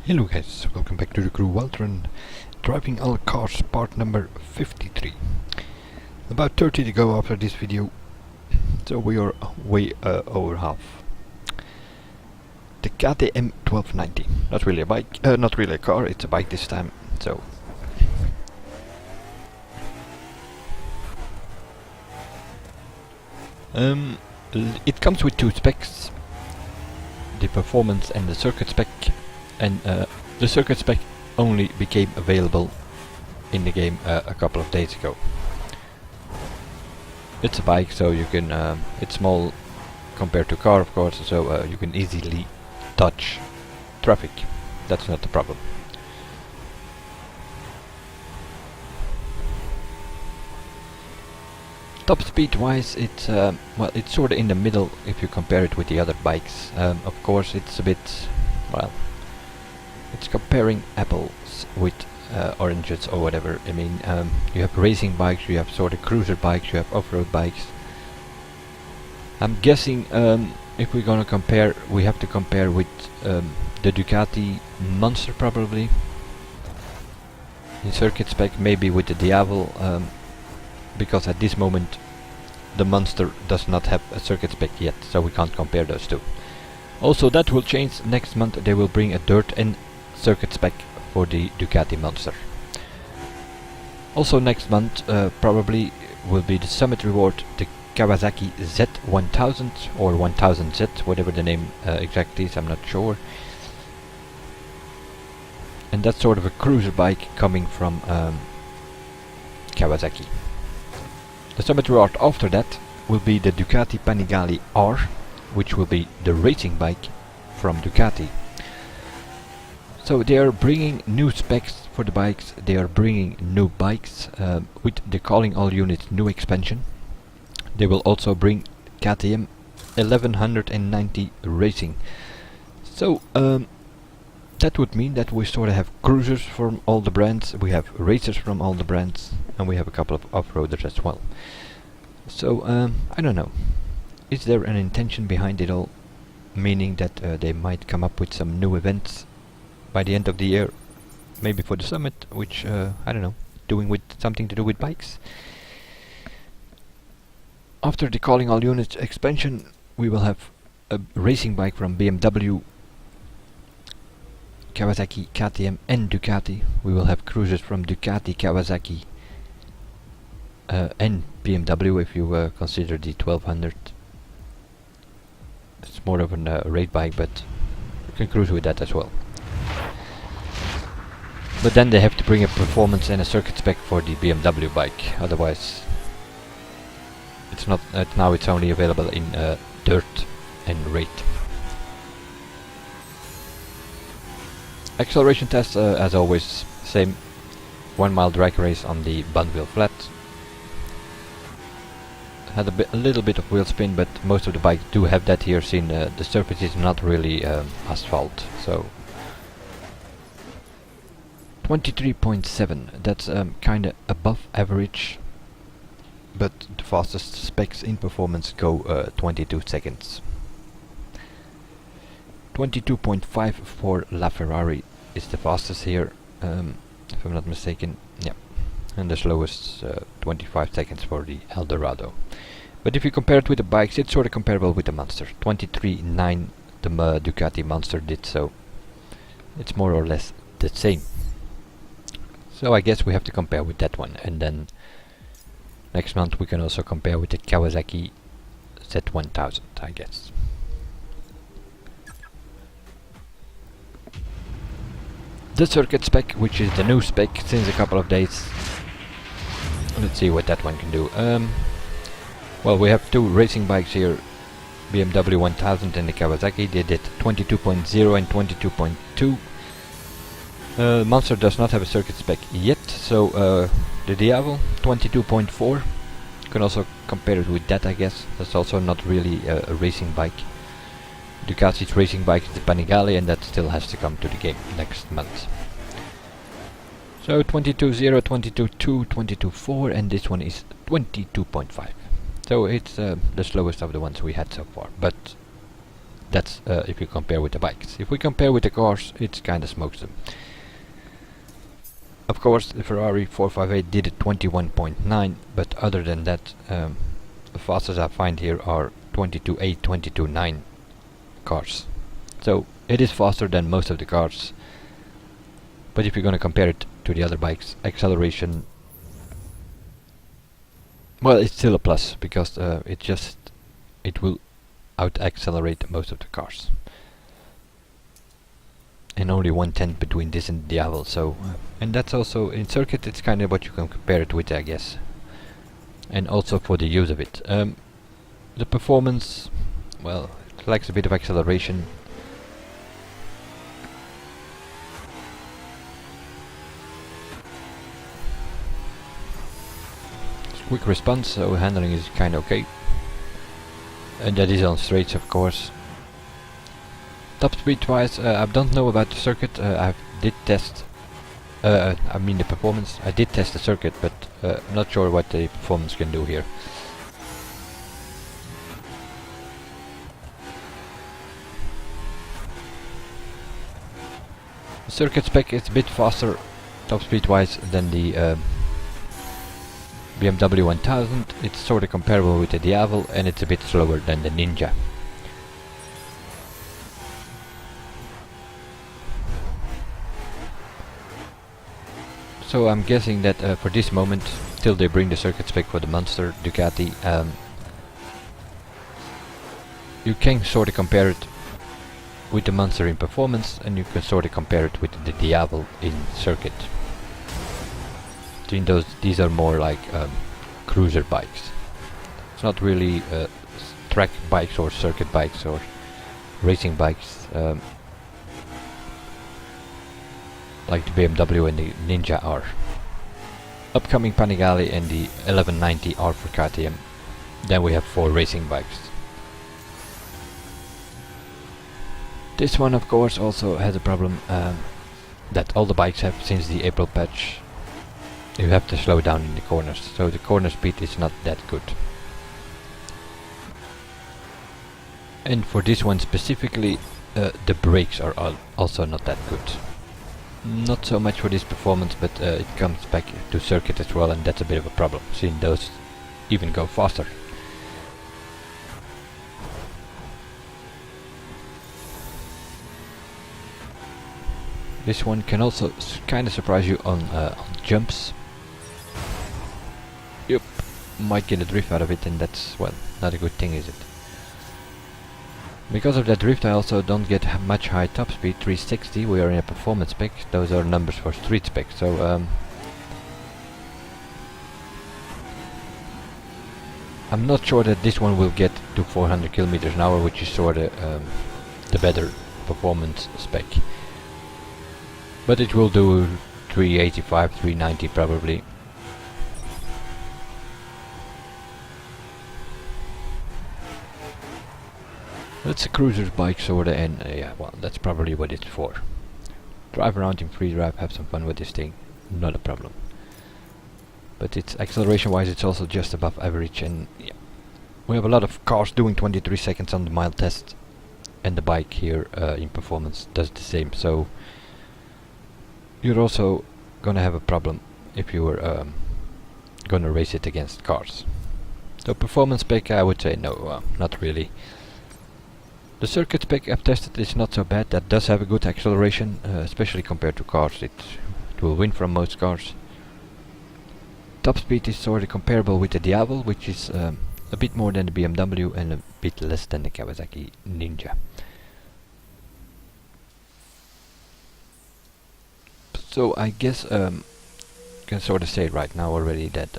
Hello guys, welcome back to the crew Walter and driving all cars part number 53. About 30 to go after this video, so we are way over half. The KTM 1290, not really a bike, not really a car, it's a bike this time, so... it comes with two specs, the performance and the circuit spec. And the circuit spec only became available in the game a couple of days ago. It's a bike, so you can, it's small compared to a car of course, so you can easily dodge traffic. That's not the problem. Top speed wise, it's well, it's sort of in the middle if you compare it with the other bikes. Of course it's a bit, well, it's comparing apples with oranges or whatever. I mean, you have racing bikes, you have sort of cruiser bikes, you have off-road bikes. I'm guessing if we're gonna compare, we have to compare with the Ducati Monster probably. In circuit spec, maybe with the Diavel, because at this moment the Monster does not have a circuit spec yet, so we can't compare those two. Also, that will change next month. They will bring a dirt and circuit spec for the Ducati Monster. Also next month probably will be the Summit Reward, the Kawasaki Z1000 or 1000Z, whatever the name exactly is, I'm not sure. And that's sort of a cruiser bike coming from Kawasaki. The Summit Reward after that will be the Ducati Panigale R, which will be the racing bike from Ducati. So they are bringing new specs for the bikes, they are bringing new bikes with the Calling All Units new expansion. They will also bring KTM 1190 Racing. So that would mean that we sort of have cruisers from all the brands, we have racers from all the brands, and we have a couple of off-roaders as well. So I don't know, is there an intention behind it all, meaning that they might come up with some new events by the end of the year, maybe for the summit, which I don't know, doing with something to do with bikes. After the Calling All Units expansion, we will have a racing bike from BMW, Kawasaki, KTM and Ducati. We will have cruisers from Ducati, Kawasaki and BMW if you consider the 1200. It's more of a raid bike, but you can cruise with that as well. But then they have to bring a performance and a circuit spec for the BMW bike, otherwise it's not, now it's only available in dirt and raid. Acceleration test, as always, same 1 mile drag race on the Bunville flat. Had a little bit of wheel spin, but most of the bikes do have that here, since the surface is not really asphalt, so 23.7, that's kinda above average, but the fastest specs in performance go 22 seconds. 22.5 for LaFerrari is the fastest here, if I'm not mistaken, yeah, and the slowest 25 seconds for the Eldorado. But if you compare it with the bikes, it's sort of comparable with the Monster. 23.9 the Ducati Monster did, so it's more or less the same. So I guess we have to compare with that one, and then next month we can also compare with the Kawasaki Z1000, I guess. The circuit spec, which is the new spec since a couple of days. Let's see what that one can do. Well, we have two racing bikes here, BMW 1000 and the Kawasaki. They did 22.0 and 22.2. Monster does not have a circuit spec yet, so the Diavel 22.4. You can also compare it with that, I guess. That's also not really a racing bike. Ducati's racing bike is the Panigale, and that still has to come to the game next month. So 22.0, 22.2, 22.4, and this one is 22.5. So it's the slowest of the ones we had so far, but That's if you compare with the bikes. If we compare with the cars, it kinda smokes them. Of course, the Ferrari 458 did a 21.9, but other than that, the fastest I find here are 22.8, 22.9 cars. So it is faster than most of the cars. But if you're gonna compare it to the other bikes, acceleration, well, it's still a plus because it will out-accelerate most of the cars. And only 1/10 between this and the Diavel, so and that's also in circuit. It's kind of what you can compare it with, I guess. And also for the use of it, the performance, well, it lacks a bit of acceleration. Quick response, so handling is kind of okay. And that is on straights, of course. Top speed wise, I don't know about the circuit. I did test, I mean the performance. I did test the circuit, but I'm not sure what the performance can do here. The circuit spec is a bit faster, top speed wise, than the BMW 1000. It's sort of comparable with the Diavel, and it's a bit slower than the Ninja. So I'm guessing that for this moment, till they bring the circuit spec for the Monster Ducati, you can sort of compare it with the Monster in performance, and you can sort of compare it with the Diavel in circuit. Between these are more like cruiser bikes. It's not really track bikes or circuit bikes or racing bikes. Like the BMW and the Ninja are. Upcoming Panigale and the 1190 are for KTM. Then we have 4 racing bikes. This one, of course, also has a problem that all the bikes have since the April patch. You have to slow down in the corners, so the corner speed is not that good. And for this one specifically, the brakes are also not that good. Not so much for this performance, but it comes back to circuit as well, and that's a bit of a problem, seeing those even go faster. This one can also kind of surprise you on jumps. Yep, might get a drift out of it, and that's, well, not a good thing, is it? Because of that drift, I also don't get much high top speed, 360. We are in a performance spec. Those are numbers for street spec. So I'm not sure that this one will get to 400 kilometers an hour, which is sort of the better performance spec. But it will do 385, 390 probably. It's a cruiser's bike sorta, and yeah, well, that's probably what it's for. Drive around in free drive, have some fun with this thing, not a problem. But it's acceleration wise, it's also just above average, and yeah, we have a lot of cars doing 23 seconds on the mile test, and the bike here in performance does the same. So you're also gonna have a problem if you were gonna race it against cars. So performance spec, I would say no, not really. The circuit spec I've tested is not so bad. That does have a good acceleration, especially compared to cars. It will win from most cars. Top speed is sort of comparable with the Diavel, which is a bit more than the BMW and a bit less than the Kawasaki Ninja. So I guess can sort of say right now already that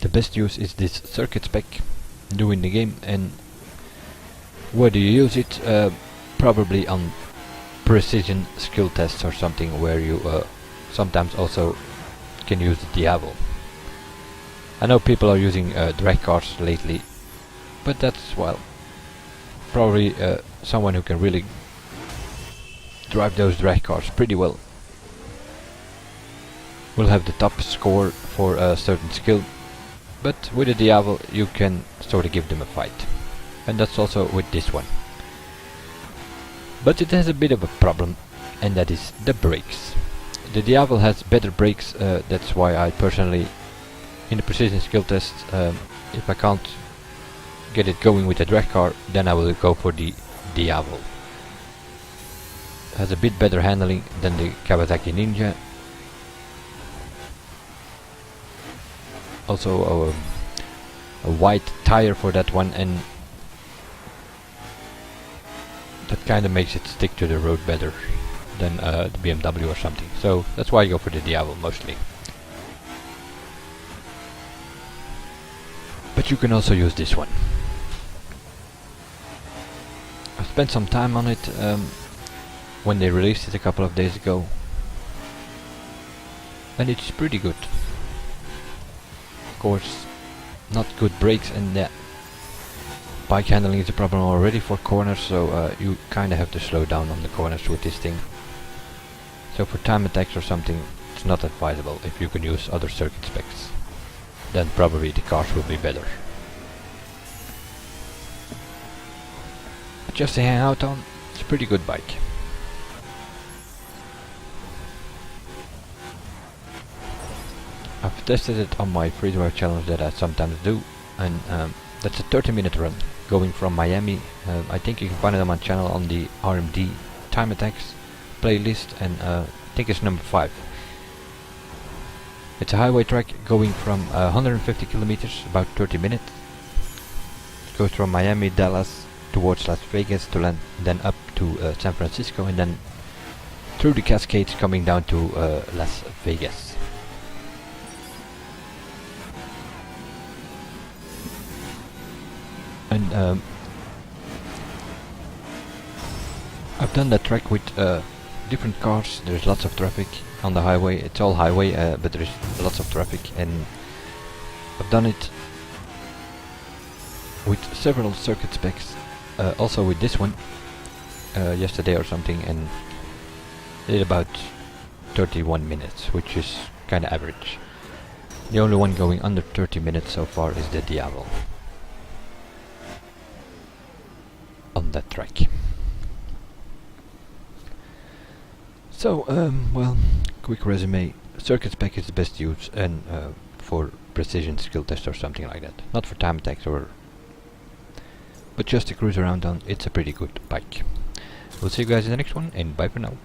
the best use is this circuit spec doing the game. And where do you use it? Probably on precision skill tests or something, where you sometimes also can use the Diavel. I know people are using drag cars lately, but that's, well, probably someone who can really drive those drag cars pretty well will have the top score for a certain skill. But with the Diavel you can sort of give them a fight. And that's also with this one. But it has a bit of a problem, and that is the brakes. The Diavel has better brakes, that's why I personally, in the precision skill test, if I can't get it going with the drag car, then I will go for the Diavel. Has a bit better handling than the Kawasaki Ninja. Also a wide tire for that one, and that kind of makes it stick to the road better than the BMW or something. So that's why I go for the Diavel mostly. But you can also use this one. I spent some time on it when they released it a couple of days ago, and it's pretty good. Of course, not good brakes, and bike handling is a problem already for corners, so you kinda have to slow down on the corners with this thing. So for time attacks or something, it's not advisable. If you can use other circuit specs, then probably the cars will be better. But just to hang out on, it's a pretty good bike. I've tested it on my free drive challenge that I sometimes do, and that's a 30-minute run going from Miami. I think you can find it on my channel on the RMD time attacks playlist, and I think it's number 5. It's a highway track going from 150 kilometers, about 30 minutes. It goes from Miami, Dallas towards Las Vegas to land, then up to San Francisco, and then through the Cascades coming down to Las Vegas. And I've done that track with different cars. There's lots of traffic on the highway. It's all highway, but there's lots of traffic, and I've done it with several circuit specs. Also with this one yesterday or something, and did about 31 minutes, which is kind of average. The only one going under 30 minutes so far is the Diavel on that track. So, well, quick resume. Circuit spec is the best use, and for precision skill test or something like that. Not for time attacks but just to cruise around on. It's a pretty good bike. We'll see you guys in the next one, and bye for now.